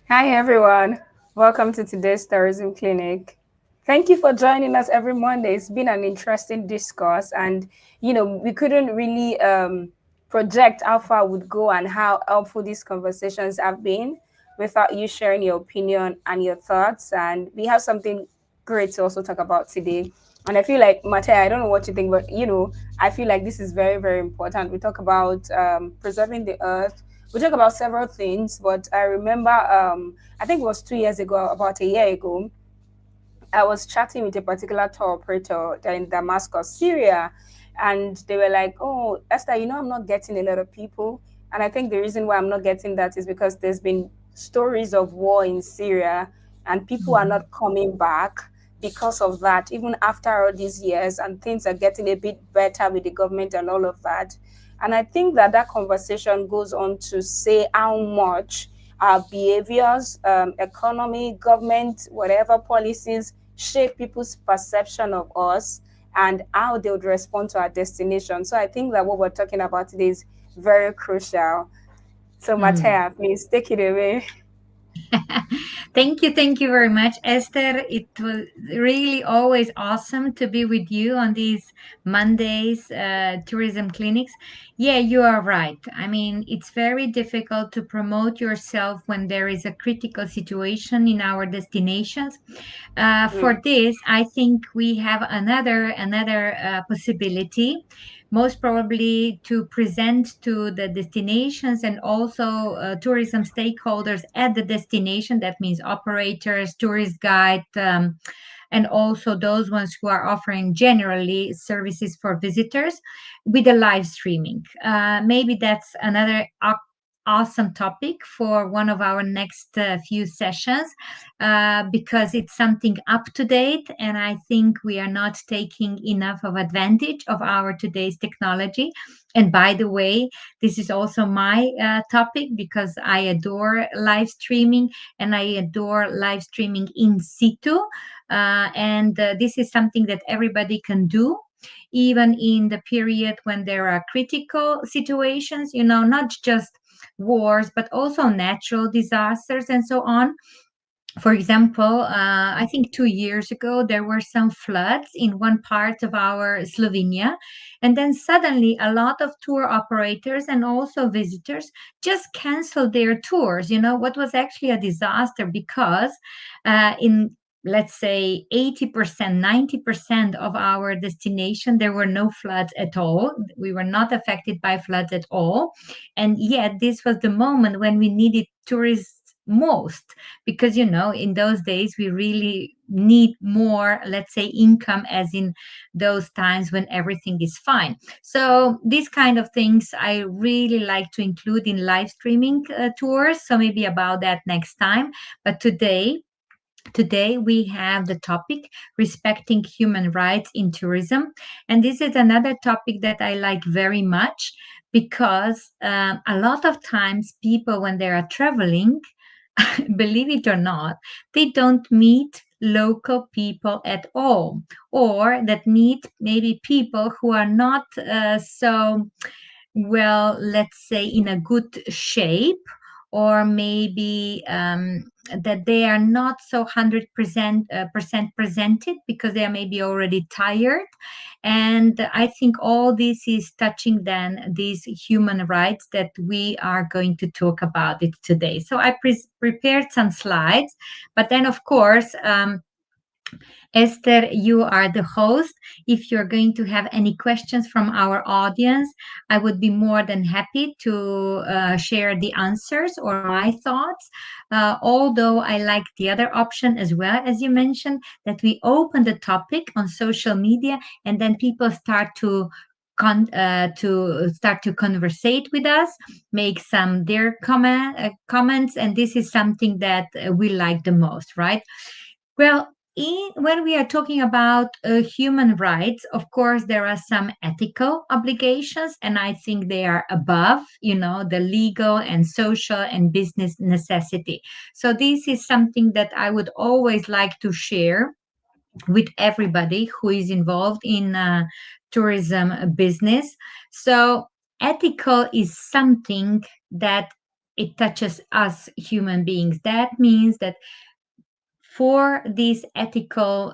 Hi, everyone. Welcome to today's tourism clinic. Thank you for joining us every Monday. It's been an interesting discourse, and we couldn't really project how far would go and how helpful these conversations have been without you sharing your opinion and your thoughts. And we have something great to also talk about today. And I feel like, Mateja, I don't know what you think, but I feel like this is very, very important. We talk about preserving the earth. We talk about several things, but I remember, I think it was 2 years ago, about a year ago, I was chatting with a particular tour operator there in Damascus, Syria, and they were like, "Oh, Esther, I'm not getting a lot of people." And I think the reason why I'm not getting that is because there's been stories of war in Syria, and people are Mhm. not coming back because of that, even after all these years, and things are getting a bit better with the government and all of that. And I think that that conversation goes on to say how much our behaviors, economy, government, whatever policies shape people's perception of us and how they would respond to our destination. So I think that what we're talking about today is very crucial. So Mm. Matea, please take it away. Thank you very much, Esther. It was really always awesome to be with you on these Mondays tourism clinics. Yeah, you are right. I mean, it's very difficult to promote yourself when there is a critical situation in our destinations. For Mm. this, I think we have another possibility, most probably to present to the destinations and also tourism stakeholders at the destination. That means operators, tourist guide. And also those ones who are offering generally services for visitors with a live streaming. Maybe that's another awesome topic for one of our next few sessions because it's something up to date, and I think we are not taking enough of advantage of our today's technology. And by the way, this is also my topic because I adore live streaming, and I adore live streaming in situ. And this is something that everybody can do, even in the period when there are critical situations, not just wars, but also natural disasters and so on. For example, I think 2 years ago, there were some floods in one part of our Slovenia. And then suddenly, a lot of tour operators and also visitors just canceled their tours. What was actually a disaster because in let's say 80%, 90% of our destination, there were no floods at all. We were not affected by floods at all. And yet, this was the moment when we needed tourists most, because in those days we really need more, let's say, income, as in those times when everything is fine. So these kind of things I really like to include in live streaming tours, so maybe about that next time. But today we have the topic respecting human rights in tourism, and this is another topic that I like very much because a lot of times people, when they are traveling, believe it or not, they don't meet local people at all, or that meet maybe people who are not so well, let's say, in a good shape, or maybe that they are not so 100% percent presented because they are maybe already tired. And I think all this is touching then these human rights that we are going to talk about it today. So I prepared some slides, but then of course, Esther, you are the host. If you're going to have any questions from our audience, I would be more than happy to share the answers or my thoughts. Although I like the other option as well, as you mentioned, that we open the topic on social media and then people start to conversate with us, make some their comments, and this is something that we like the most, right? Well, when we are talking about human rights, of course, there are some ethical obligations, and I think they are above, the legal and social and business necessity. So, this is something that I would always like to share with everybody who is involved in tourism business. So, ethical is something that it touches us human beings. That means that for this ethical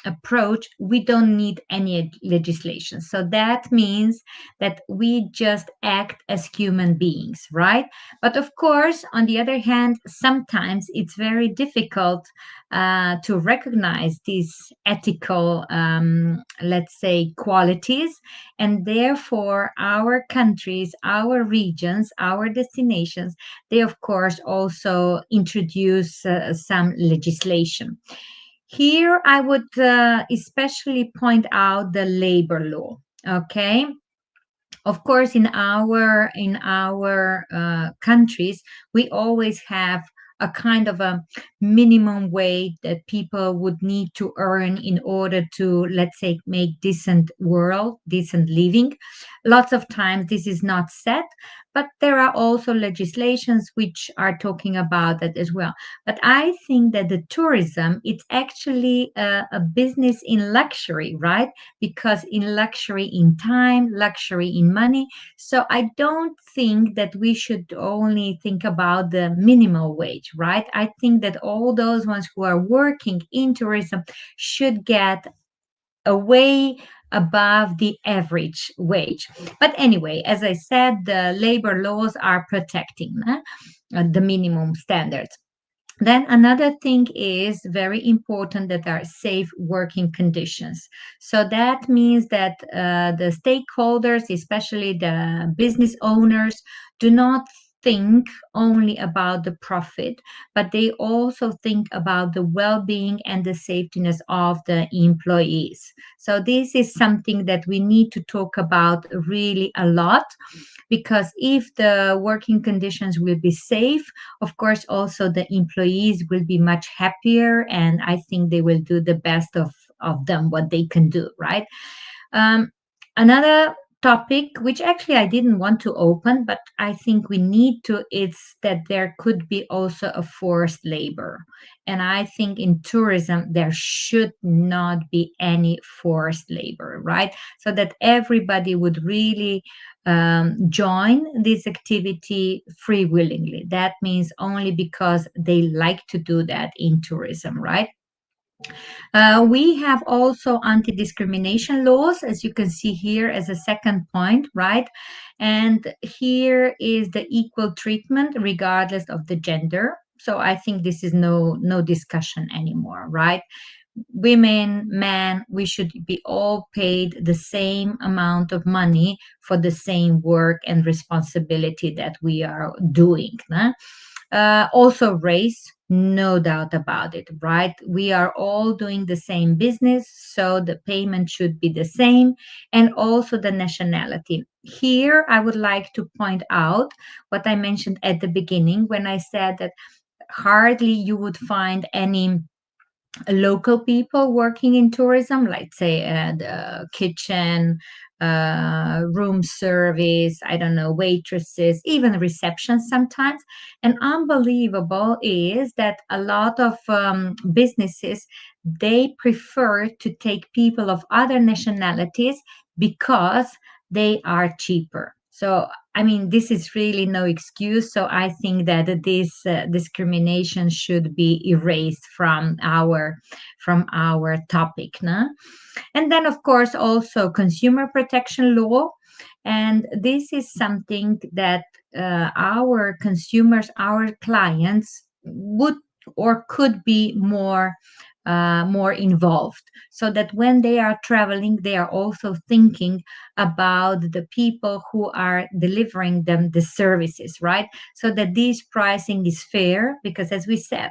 approach, we don't need any legislation. So that means that we just act as human beings, right? But of course, on the other hand, sometimes it's very difficult to recognize these ethical, let's say, qualities. And therefore, our countries, our regions, our destinations, they of course also introduce some legislation. Here I would especially point out the labor law. Okay, of course, in our countries, we always have a kind of a minimum wage that people would need to earn in order to, let's say, make decent living. Lots of times this is not set, but there are also legislations which are talking about that as well. But I think that the tourism, it's actually a business in luxury, right? Because in luxury in time, luxury in money. So I don't think that we should only think about the minimal wage, right? I think that all those ones who are working in tourism should get a way above the average wage. But anyway, as I said, the labor laws are protecting the minimum standards. Then another thing is very important, that are safe working conditions. So that means that the stakeholders, especially the business owners, do not think only about the profit, but they also think about the well-being and the safetiness of the employees. So this is something that we need to talk about really a lot, because if the working conditions will be safe, of course, also the employees will be much happier, and I think they will do the best of them, what they can do, right? Um, Another topic, which actually I didn't want to open, but I think we need to, is that there could be also a forced labor. And I think in tourism, there should not be any forced labor, right? So that everybody would really join this activity free willingly. That means only because they like to do that in tourism, right? We have also anti discrimination laws, as you can see here as a second point, right? And here is the equal treatment regardless of the gender. So I think this is no discussion anymore, right? Women, men, we should be all paid the same amount of money for the same work and responsibility that we are doing. Nah? Also, race, no doubt about it, right? We are all doing the same business, so the payment should be the same, and also the nationality. Here, I would like to point out what I mentioned at the beginning when I said that hardly you would find any local people working in tourism, like say the kitchen, room service, I don't know, waitresses, even reception sometimes. And unbelievable is that a lot of businesses, they prefer to take people of other nationalities because they are cheaper. So I mean, this is really no excuse. So I think that this discrimination should be erased from our topic. No? And then, of course, also consumer protection law. And this is something that our consumers, our clients would or could be more involved, so that when they are traveling, they are also thinking about the people who are delivering them the services, right? So that this pricing is fair, because as we said,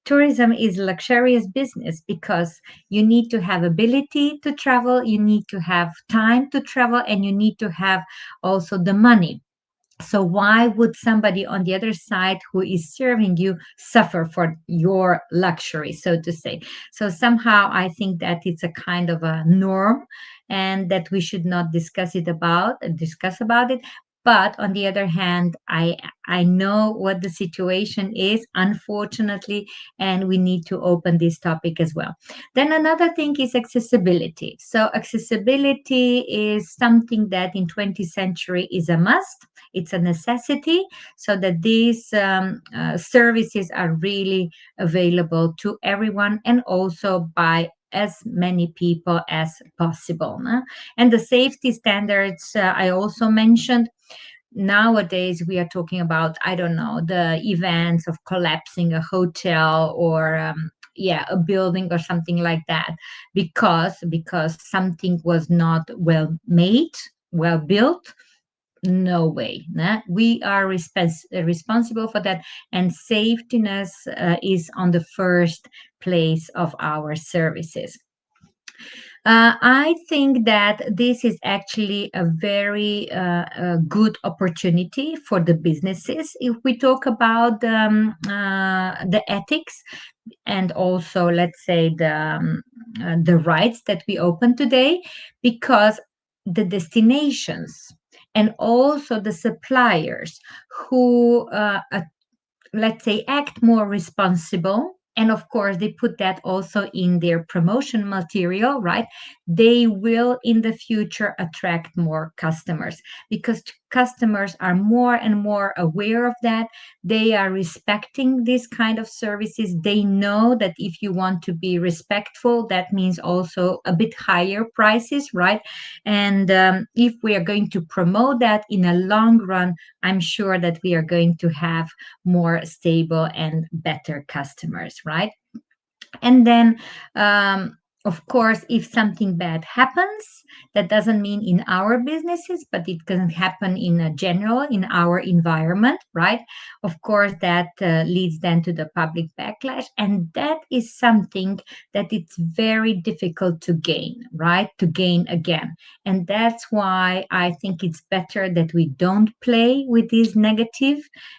tourism is luxurious business, because you need to have ability to travel, you need to have time to travel, and you need to have also the money. So why would somebody on the other side who is serving you suffer for your luxury, so to say? So somehow I think that it's a kind of a norm, and that we should not discuss about it. But on the other hand, I know what the situation is, unfortunately, and we need to open this topic as well. Then another thing is accessibility. So accessibility is something that in 20th century is a must. It's a necessity, so that these services are really available to everyone and also by as many people as possible. No? And the safety standards I also mentioned. Nowadays we are talking about, I don't know, the events of collapsing a hotel or yeah, a building or something like that, because something was not well made, well built. No way, nah? We are responsible for that, and safetiness is on the first place of our services. I think that this is actually a very good opportunity for the businesses if we talk about the ethics and also, let's say, the rights that we open today, because the destinations and also the suppliers who let's say, act more responsible, and of course they put that also in their promotion material, right? They will in the future attract more customers, because customers are more and more aware of that. They are respecting this kind of services. They know that if you want to be respectful, that means also a bit higher prices, right? And if we are going to promote that in a long run, I'm sure that we are going to have more stable and better customers, right? And then, of course, if something bad happens, that doesn't mean in our businesses, but it can happen in a general, in our environment, right? Of course, that leads then to the public backlash. And that is something that it's very difficult to gain, right? To gain again. And that's why I think it's better that we don't play with these negative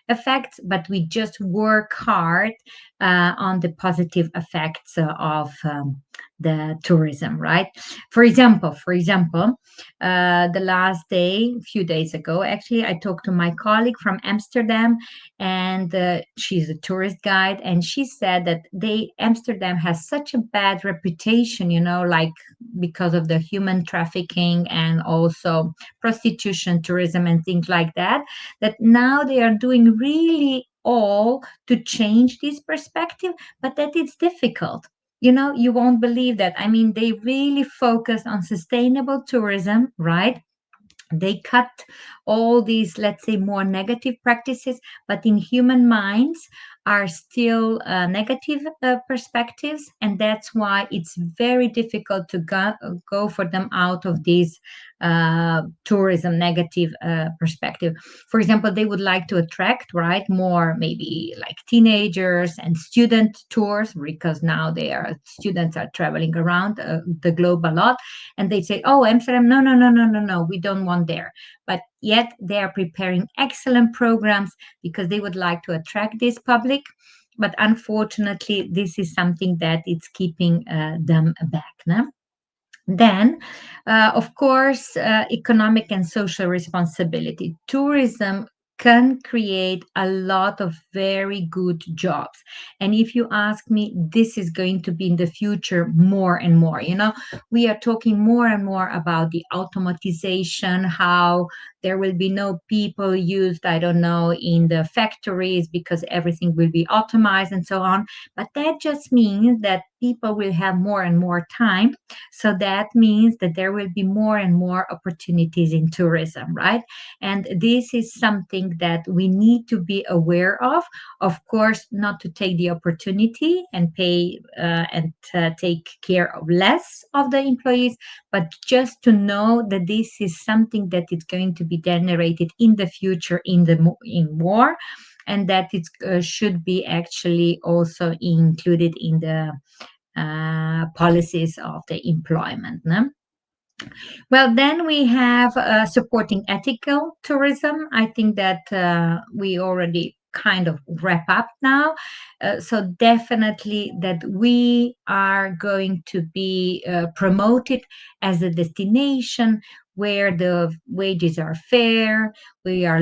effects, but we just work hard on the positive effects of the tourism, right? For example, the last day, a few days ago, actually, I talked to my colleague from Amsterdam, and she's a tourist guide, and she said that Amsterdam has such a bad reputation, like because of the human trafficking and also prostitution, tourism, and things like that. That now they are doing really all to change this perspective, but that it's difficult. You won't believe that. I mean, they really focus on sustainable tourism, right? They cut all these, let's say, more negative practices, but in human minds are still negative perspectives, and that's why it's very difficult to go for them out of this tourism negative perspective. For example, they would like to attract, right, more maybe like teenagers and student tours, because now students are traveling around the globe a lot, and they say, oh, Amsterdam, no, no, no, no, no, no, we don't want there. But yet they are preparing excellent programs because they would like to attract this public. But unfortunately, this is something that it's keeping them back. No? Then, of course, economic and social responsibility. Tourism can create a lot of very good jobs. And if you ask me, this is going to be in the future more and more. We are talking more and more about the automatization, how there will be no people used, I don't know, in the factories because everything will be optimized and so on. But that just means that people will have more and more time, so that means that there will be more and more opportunities in tourism, right? And this is something that we need to be aware of. Of course, not to take the opportunity and pay and take care of less of the employees, but just to know that this is something that is going to be generated in the future in more, and that it should be actually also included in the policies of the employment. No? Well, then we have supporting ethical tourism. I think that we already kind of wrap up now. So definitely that we are going to be promoted as a destination where the wages are fair. We are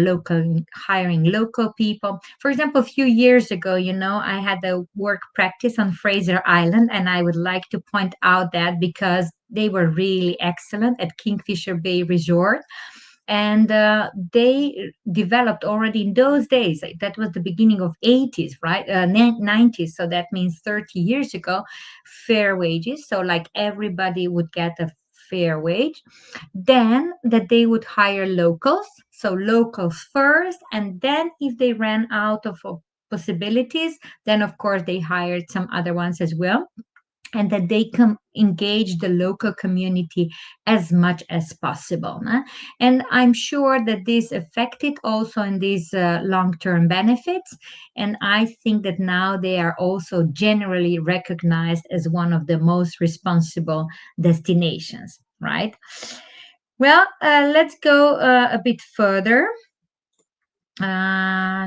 hiring local people. For example, a few years ago, I had a work practice on Fraser Island, and I would like to point out that because they were really excellent at Kingfisher Bay Resort, and they developed already in those days, like, that was the beginning of 80s, right? 90s, so that means 30 years ago, fair wages, so like everybody would get a fair wage. Then that they would hire locals, so locals first, and then if they ran out of possibilities, then of course they hired some other ones as well, and that they can engage the local community as much as possible. And I'm sure that this affected also in these long-term benefits. And I think that now they are also generally recognized as one of the most responsible destinations, right? Well, let's go a bit further.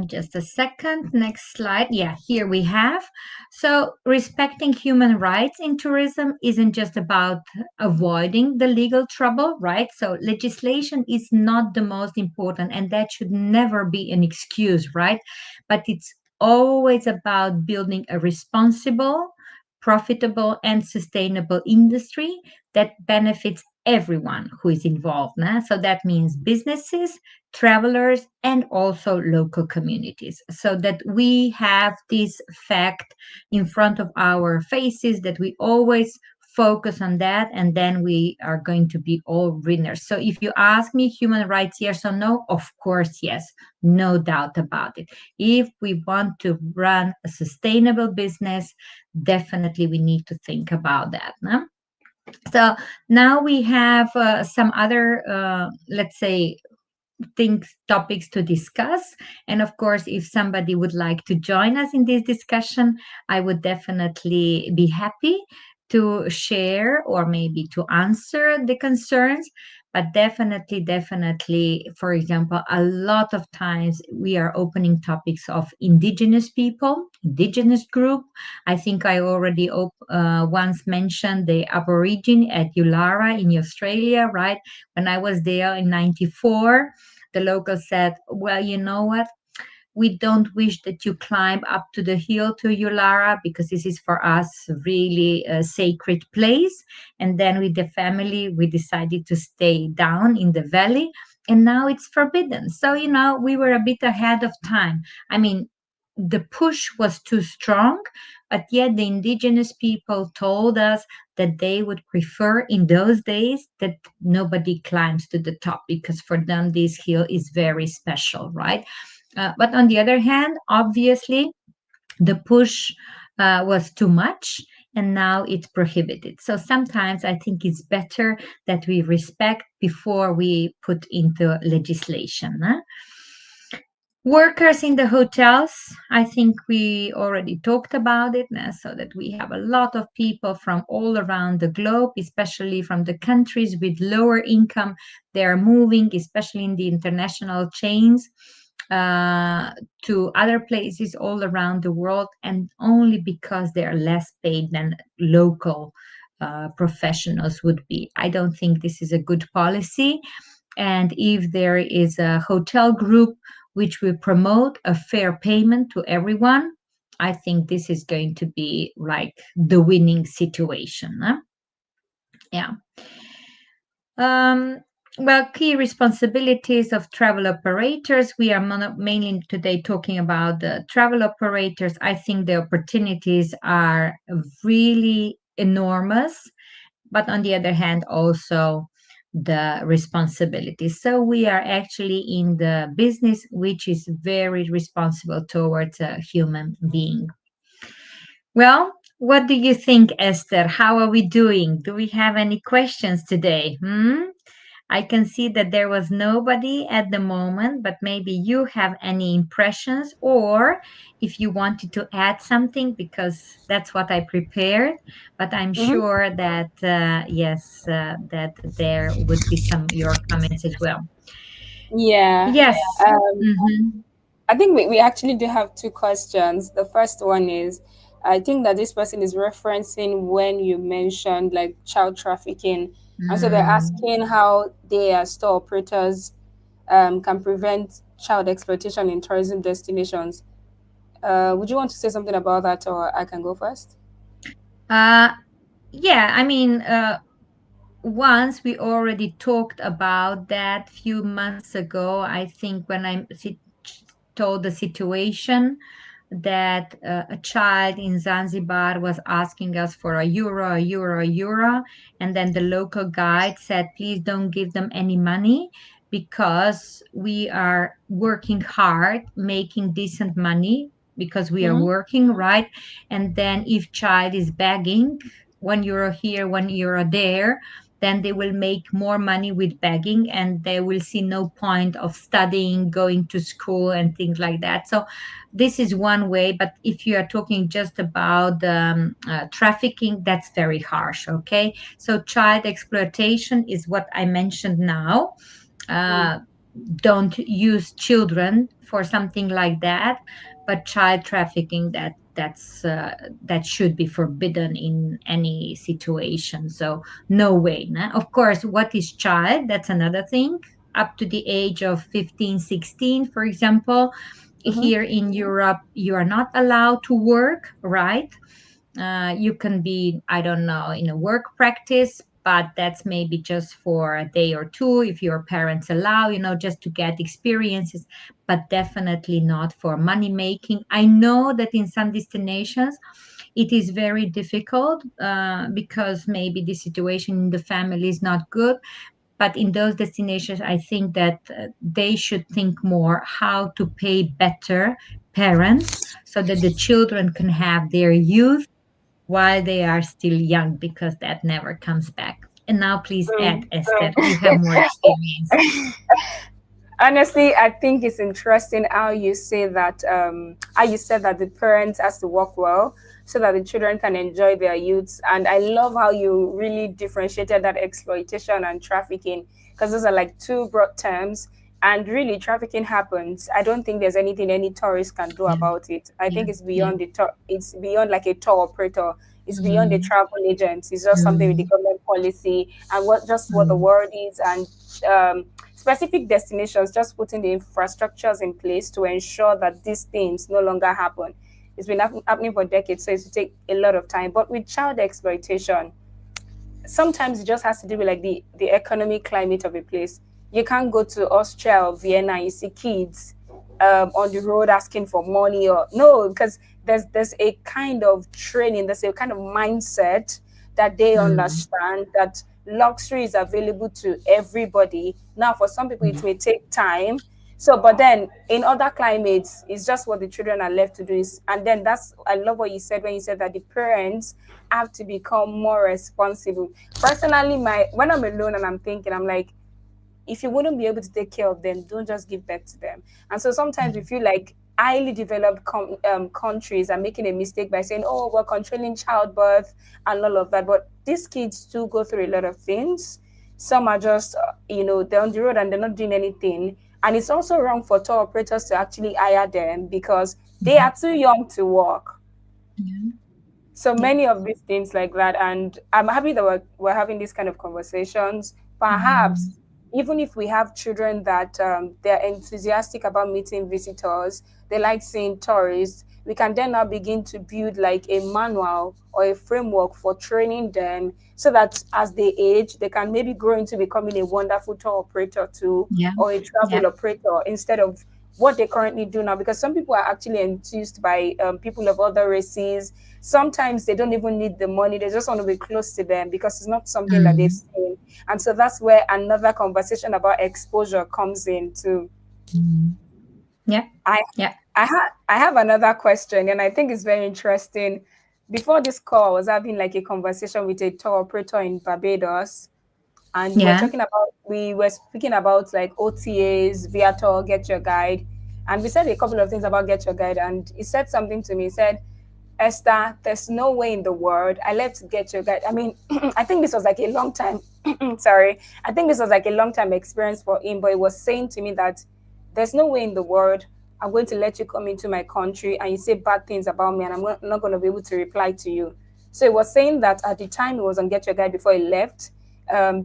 Just a second. Next slide. Yeah, here we have. So, respecting human rights in tourism isn't just about avoiding the legal trouble, right? So, legislation is not the most important, and that should never be an excuse, right? But it's always about building a responsible, profitable, and sustainable industry that benefits everyone who is involved. So, that means businesses, travelers, and also local communities, so that we have this fact in front of our faces, that we always focus on that, and then we are going to be all winners. So if you ask me, human rights, yes or no, of course yes, no doubt about it. If we want to run a sustainable business, definitely we need to think about that, no? So now we have some other, let's say, things, topics to discuss. And of course, if somebody would like to join us in this discussion, I would definitely be happy to share or maybe to answer the concerns. But definitely, definitely, for example, a lot of times we are opening topics of indigenous people, indigenous group. I think I already once mentioned the Aborigine at Ulara in Australia, right? When I was there in 94, the local said, well, you know what? We don't wish that you climb up to the hill to Yulara, because this is for us really a sacred place. And then with the family, we decided to stay down in the valley. And now it's forbidden. So, we were a bit ahead of time. I mean, the push was too strong, but yet the indigenous people told us that they would prefer in those days that nobody climbs to the top, because for them this hill is very special, right? But on the other hand, obviously, the push was too much, and now it's prohibited. So sometimes I think it's better that we respect before we put into legislation. Workers in the hotels, I think we already talked about it, so that we have a lot of people from all around the globe, especially from the countries with lower income. They are moving, especially in the international chains, uh, to other places all around the world, and only because they are less paid than local professionals would be. I don't think this is a good policy. And if there is a hotel group which will promote a fair payment to everyone, I think this is going to be like the winning situation. Yeah. Um, well, key responsibilities of travel operators. We are mainly today talking about the travel operators. I think the opportunities are really enormous, but on the other hand, also the responsibilities. So we are actually in the business which is very responsible towards a human being. Well, what do you think, Esther? How are we doing? Do we have any questions today? I can see that there was nobody at the moment, but maybe you have any impressions, or if you wanted to add something, because that's what I prepared. But I'm Hmm. sure that, yes, that there would be some your comments as well. Yeah. Yes. Um, Mm-hmm. I think we actually do have two questions. The first one is, I think that this person is referencing when you mentioned like child trafficking. And so they're Mm. asking how they as store operators can prevent child exploitation in tourism destinations. Would you want to say something about that, or I can go first? Uh, yeah, I mean, once we already talked about that few months ago, I think when told the situation that a child in Zanzibar was asking us for a euro, a euro, a euro. And then the local guide said, please don't give them any money because we are working hard, making decent money because we are Mm-hmm. working, right? And then if child is begging, 1 euro here, 1 euro there, then they will make more money with begging and they will see no point of studying, going to school, and things like that. So this is one way, but if you are talking just about trafficking, that's very harsh. Okay, so child exploitation is what I mentioned now. uh, don't use children for something like that, but child trafficking, that should be forbidden in any situation. So no way, nah? Of course, what is child, that's another thing. Up to the age of 15, 16, for example, Mm-hmm. here in Europe, you are not allowed to work, right? You can be, I don't know, in a work practice, but that's maybe just for a day or two if your parents allow, just to get experiences, but definitely not for money making. I know that in some destinations it is very difficult because maybe the situation in the family is not good, but in those destinations I think that they should think more how to pay better parents so that the children can have their youth while they are still young, because that never comes back. And now please add, Esther, you have more experience. Honestly, I think it's interesting how you say that. How you said that the parents has to work well so that the children can enjoy their youths, and I love how you really differentiated that exploitation and trafficking, because those are like two broad terms. And really, trafficking happens. I don't think there's anything any tourist can do Yeah, about it. I yeah, think it's yeah. beyond the tour. It's beyond like a tour operator. It's beyond the Mm, travel agents. It's just something with the mm, government policy and what the mm, world is, and specific destinations just putting the infrastructures in place to ensure that these things no longer happen. It's been happening for decades, so it will take a lot of time. But with child exploitation, sometimes it just has to do with like the economic climate of a place. You can't go to Austria or Vienna and you see kids on the road asking for money, or no, because there's a kind of training, there's a kind of mindset that they mm, understand that luxury is available to everybody. Now, for some people, it mm, may take time. So, but then in other climates, it's just what the children are left to do. And then that's, I love what you said when you said that the parents have to become more responsible. Personally, my when I'm alone and I'm thinking, I'm like, if you wouldn't be able to take care of them, don't just give birth to them. And so sometimes we feel like highly developed countries are making a mistake by saying, oh, we're controlling childbirth and all of that. But these kids do go through a lot of things. Some are just, they're on the road and they're not doing anything. And it's also wrong for tour operators to actually hire them because they mm. are too young to work. Yeah, So yeah. many of these things like that, and I'm happy that we're having these kind of conversations. Mm, Perhaps even if we have children that they're enthusiastic about meeting visitors, they like seeing tourists, we can then now begin to build like a manual or a framework for training them so that as they age they can maybe grow into becoming a wonderful tour operator too, yeah, or a yeah. travel operator, instead of what they currently do now, because some people are actually enthused by people of other races. Sometimes they don't even need the money, they just want to be close to them because it's not something that they've Mm, seen. And so that's where another conversation about exposure comes in too. mm. Yeah, i yeah, I have another question, and I think it's very interesting. Before this call, I was having like a conversation with a tour operator in Barbados, and yeah. we were speaking about like OTAs, Viator, Get Your Guide, and we said a couple of things about Get Your Guide, and he said something to me. He said, Esther, there's no way in the world I left to Get Your Guide. I mean, I think this was like a long time. Sorry, I think this was like a long time experience for him, but he was saying to me that there's no way in the world I'm going to let you come into my country and you say bad things about me, and not going to be able to reply to you. So he was saying that at the time he was on Get Your Guide before he left,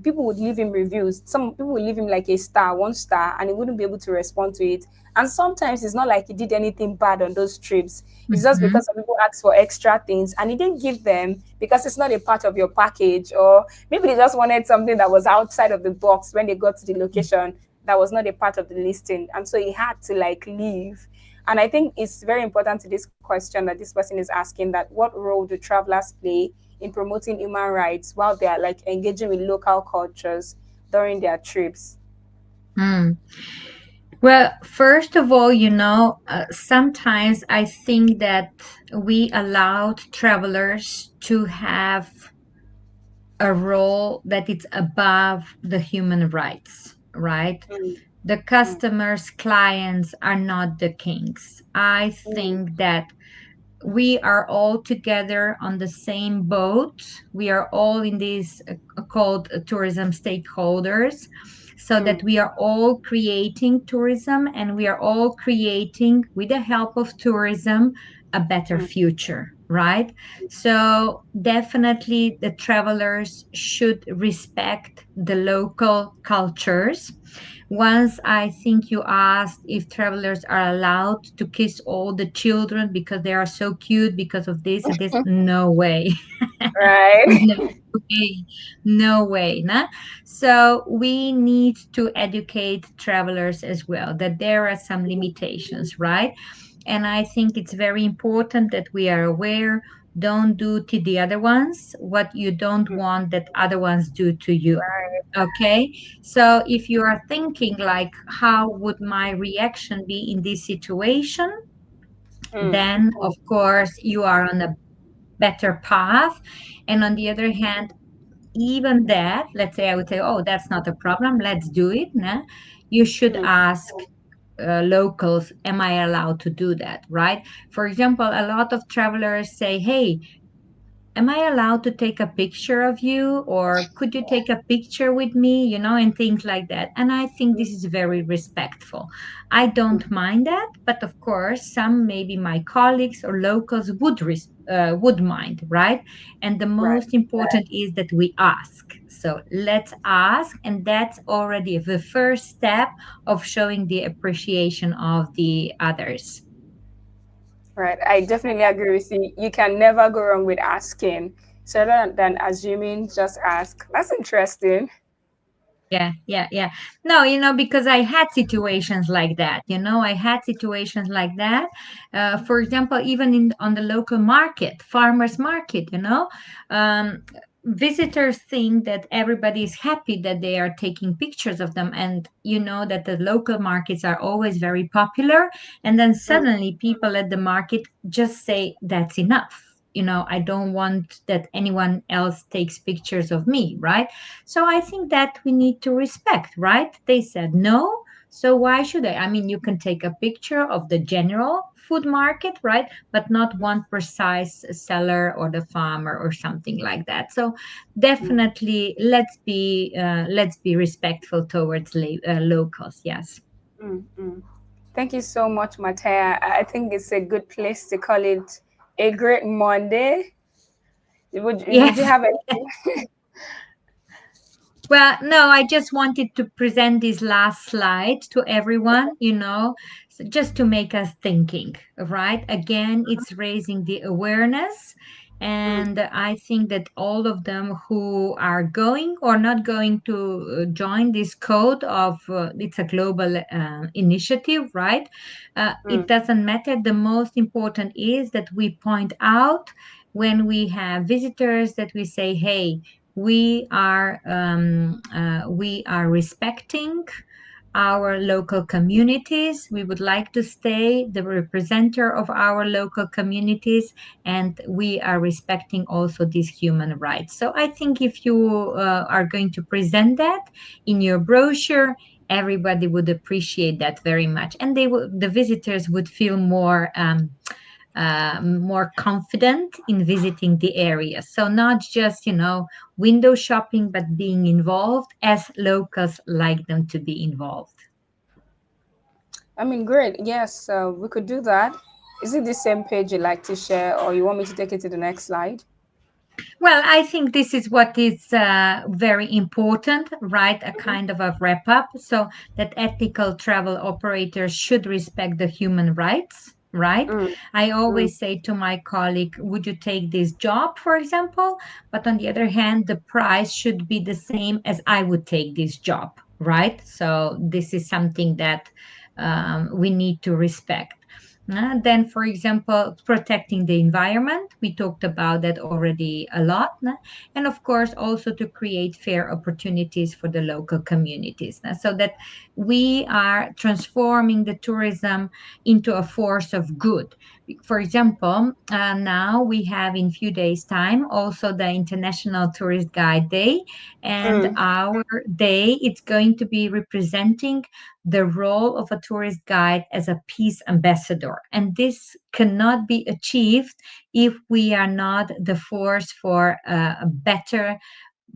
people would leave him reviews. Some people would leave him like a star, 1 star, and he wouldn't be able to respond to it. And sometimes it's not like he did anything bad on those trips. It's just Mm-hmm. because some people ask for extra things and he didn't give them because it's not a part of your package, or maybe they just wanted something that was outside of the box when they got to the location that was not a part of the listing. And so he had to like leave. And I think it's very important to this question that this person is asking, that what role do travelers play in promoting human rights while they are like engaging with local cultures during their trips? Mm. Well, first of all, sometimes I think that we allowed travelers to have a role that it's above the human rights, right? Mm, The mm, customers, clients are not the kings. I mm, think that we are all together on the same boat. We are all in these called tourism stakeholders, so that mm, we are all creating tourism and we are all creating, with the help of tourism, a better mm, future, right? So, definitely, the travelers should respect the local cultures. Once I think you asked if travelers are allowed to kiss all the children because they are so cute because of this and this. No way. right. No way. No way. Nah? So we need to educate travelers as well that there are some limitations, right? And I think it's very important that we are aware. Don't do to the other ones what you don't want that other ones do to you. Right. Okay, so if you are thinking like, how would my reaction be in this situation, Mm, then of course you are on a better path. And on the other hand, even that, let's say I would say, oh, that's not a problem, let's do it. Nah? You should mm, ask locals, am I allowed to do that, right? For example, a lot of travelers say, hey, am I allowed to take a picture of you? Or could you take a picture with me? And things like that. And I think this is very respectful. I don't mind that. But of course, some, maybe my colleagues or locals, would mind, right? And the right. most important is that we ask. So let's ask. And that's already the first step of showing the appreciation of the others. Right. I definitely agree with you. You can never go wrong with asking. So rather than assuming, just ask. That's interesting. Yeah, yeah, yeah. No, because I had situations like that. I had situations like that. For example, even in on the local market, farmers market. Um, visitors think that everybody is happy that they are taking pictures of them, and you know that the local markets are always very popular. And then Mm, suddenly, people at the market just say, "That's enough." I don't want that anyone else takes pictures of me, right? So I think that we need to respect, right? They said no. So why should I? I mean, you can take a picture of the general food market, right? But not one precise seller or the farmer or something like that. So mm, definitely, let's be respectful towards locals. Yes. mm, mm. Thank you so much, Mateja. I think it's a good place to call it a great Monday. Would you Yes. have anything? Well, no, I just wanted to present this last slide to everyone, just to make us thinking, right? Again, it's raising the awareness. Mm, And I think that all of them who are going or not going to join this code it's a global initiative, right? It mm, doesn't matter. The most important is that we point out when we have visitors that we say, hey, we are respecting our local communities. We would like to stay the representative of our local communities, and we are respecting also these human rights. So I think if you are going to present that in your brochure, everybody would appreciate that very much, and the visitors would feel more confident in visiting the area. So, not just, window shopping, but being involved as locals like them to be involved. I mean, great. Yes, we could do that. Is it the same page you like to share, or you want me to take it to the next slide? Well, I think this is what is very important, right? A kind of a wrap up. So that ethical travel operators should respect the human rights, right? Mm, I mm, always say to my colleague, would you take this job, for example? But on the other hand, the price should be the same as I would take this job, right? So this is something that we need to respect. Then, for example, protecting the environment. We talked about that already a lot. And of course, also to create fair opportunities for the local communities, so that we are transforming the tourism into a force of good. For example, now we have in few days' time also the International Tourist Guide Day, and mm. our day it's going to be representing the role of a tourist guide as a peace ambassador. And this cannot be achieved if we are not the force for a better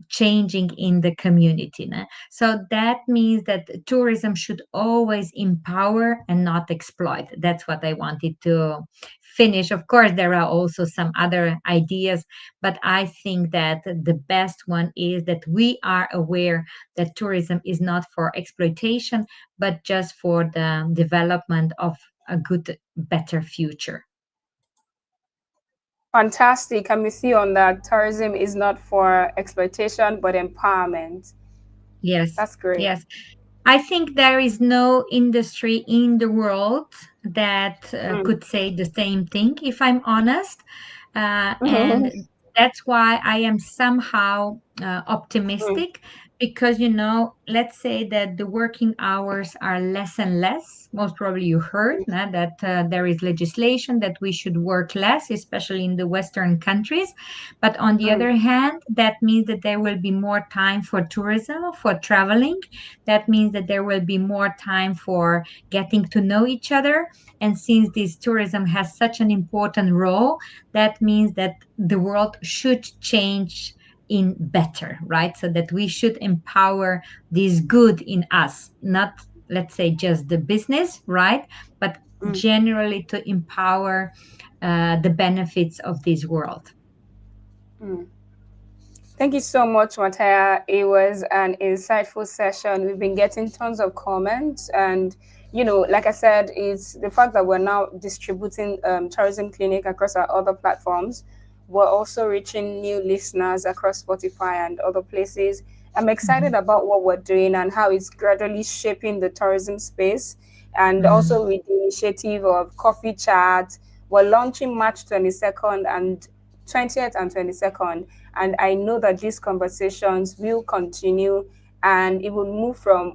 changing in the community. Ne? So that means that tourism should always empower and not exploit. That's what I wanted to finish. Of course, there are also some other ideas, but I think that the best one is that we are aware that tourism is not for exploitation, but just for the development of a good, better future. Fantastic. I'm with you on that. Tourism is not for exploitation, but empowerment. Yes, That's great. yes. I think there is no industry in the world that Mm, could say the same thing, if I'm honest. mm, And that's why I am somehow optimistic because, let's say that the working hours are less and less. Most probably you heard that there is legislation that we should work less, especially in the Western countries. But on the mm, other hand, that means that there will be more time for tourism, for traveling. That means that there will be more time for getting to know each other. And since this tourism has such an important role, that means that the world should change in better, right? So that we should empower this good in us, not, let's say, just the business, right? But mm, generally to empower the benefits of this world. mm. Thank you so much, Mataya. It was an insightful session. We've been getting tons of comments, and like I said, it's the fact that we're now distributing Tourism Clinic across our other platforms. We're also reaching new listeners across Spotify and other places. I'm excited Mhm. about what we're doing and how it's gradually shaping the tourism space, and Mhm. also with the initiative of Coffee Chat. We're launching March 22nd and 20th and 22nd, and I know that these conversations will continue, and it will move from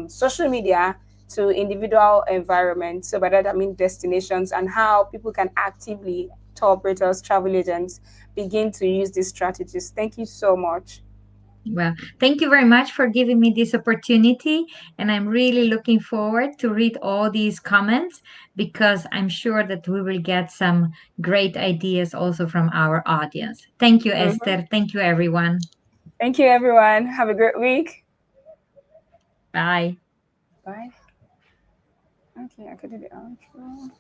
social media to individual environments. So by that I mean destinations, and how people can actively, tour operators, travel agents, begin to use these strategies. Thank you so much. Well, thank you very much for giving me this opportunity. And I'm really looking forward to read all these comments because I'm sure that we will get some great ideas also from our audience. Thank you, Mhm. Esther. Thank you, everyone. Thank you, everyone. Have a great week. Bye. Bye. Okay, I could do the outro.